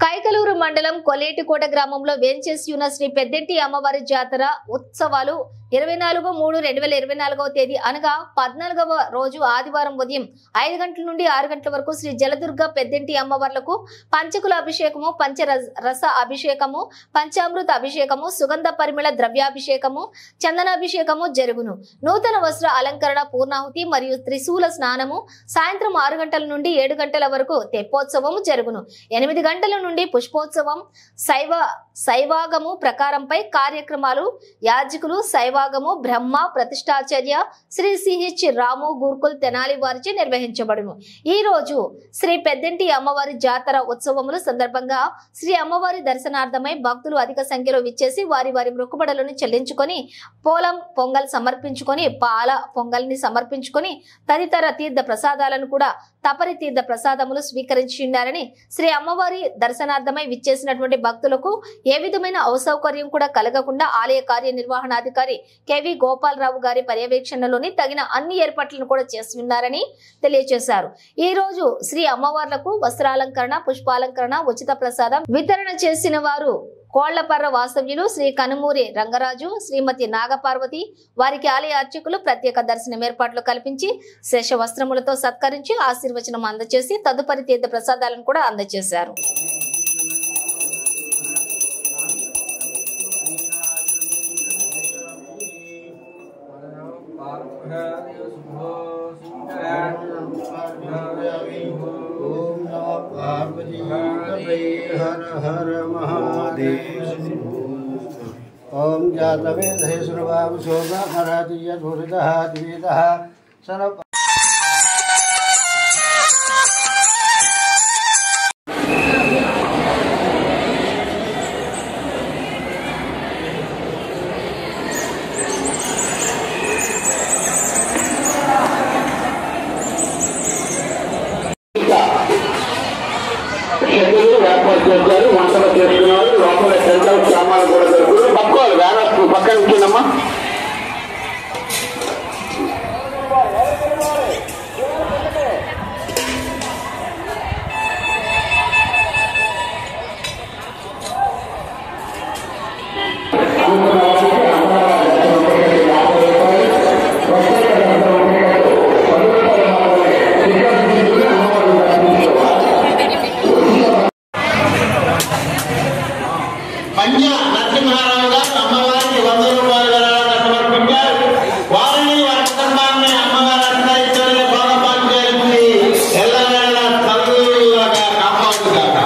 కైకలూరు మండలం కొల్లేటికోట గ్రామంలో వేంచేసి ఉన్న శ్రీ పెద్దంటి అమ్మవారి జాతర ఉత్సవాలు 24/3/2024 తేదీ అనగా 14వ రోజు ఆదివారం ఉదయం 5 గంటల నుండి 6 గంటల వరకు శ్రీ జలదుర్గ పెద్దంటి అమ్మవార్లకు పంచకుల అభిషేకము, పంచరస అభిషేకము, పంచామృత అభిషేకము, సుగంధ పరిమళ ద్రవ్యాభిషేకము, చందనాభిషేకము జరుగును. నూతన వస్త్ర అలంకరణ, పూర్ణాహుతి మరియు త్రిశూల స్నానము సాయంత్రం 6 గంటల నుండి 7 గంటల వరకు తెప్పోత్సవము జరుగును. 8 గంటల నుండి పుష్పోత్సవం, శైవాగము ప్రకారంపై కార్యక్రమాలు యాజకులు శైవాగము బ్రహ్మ ప్రతిష్టాచార్య శ్రీ సిహెచ్ రాము గురుకుల్ తెనాలి వారిచే నిర్వహించబడును. ఈ రోజు శ్రీ పెద్దంటి అమ్మవారి జాతర ఉత్సవముల సందర్భంగా శ్రీ అమ్మవారి దర్శనార్థమై భక్తులు అధిక సంఖ్యలో విచ్చేసి వారి మొక్కుబడులను చెల్లించుకొని పొంగల్ సమర్పించుకొని పాల పొంగల్ని సమర్పించుకొని తదితర తీర్థ ప్రసాదాలను కూడా తపరి తీర్థ ప్రసాదములు స్వీకరించున్నారని శ్రీ అమ్మవారి దర్శనార్థమై విచ్చేసినటువంటి భక్తులకు ఏ విధమైన అసౌకర్యం కూడా కలగకుండా ఆలయ కార్యనిర్వహణాధికారి కెవి గోపాలరావు గారి పర్యవేక్షణలోని తగిన అన్ని ఏర్పాట్లను కూడా చేస్తున్నారని తెలియజేశారు. ఈ రోజు శ్రీ అమ్మవార్లకు వస్త్రాలంకరణ, పుష్పాలంకరణ, ఉచిత ప్రసాదం వితరణ చేసిన వారు కోళ్లపర్ర వాస్తవ్యులు శ్రీ కనుమూరి రంగరాజు, శ్రీమతి నాగపార్వతి వారికి ఆలయ అర్చకులు ప్రత్యేక దర్శనం ఏర్పాట్లు కల్పించి శేష వస్త్రములతో సత్కరించి ఆశీర్వచనం అందజేసి తదుపరి తీర్థ ప్రసాదాలను కూడా అందజేశారు. ओम जातवेदहे सर्वाम शोभा कराति यद्भुतः द्वितः सर्व వంటలు చేస్తున్నారు. లోపల సెంట్రల్ సామాన్లు కూడా దొరుకుతుంది. పక్కోవాలి వేరే పక్కన ఉంటుందమ్మా. నరసింహారావు గారు అమ్మవారికి 100 రూపాయల సమర్పించారు. వారిని వారి కుటుంబాన్ని అమ్మవారి అర్థాయితోనే భాగపాటు చేసి ఎల్లవేళ తల్లుగా కాపాడుగాక.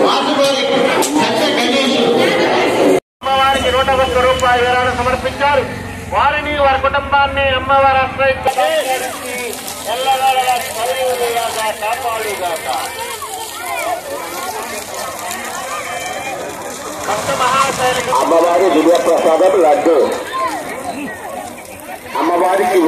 వాసుగారి సత్య గణేష్ అమ్మవారికి 101 రూపాయల విరాళం సమర్పించారు. వారిని వారి కుటుంబాన్ని అమ్మవారి అర్థాయితోనే ఎల్లవేళ తల్లుగా కాపాడుగాక. అమ్మవారి దివ్య ప్రసాదం లడ్డు అమ్మవారికి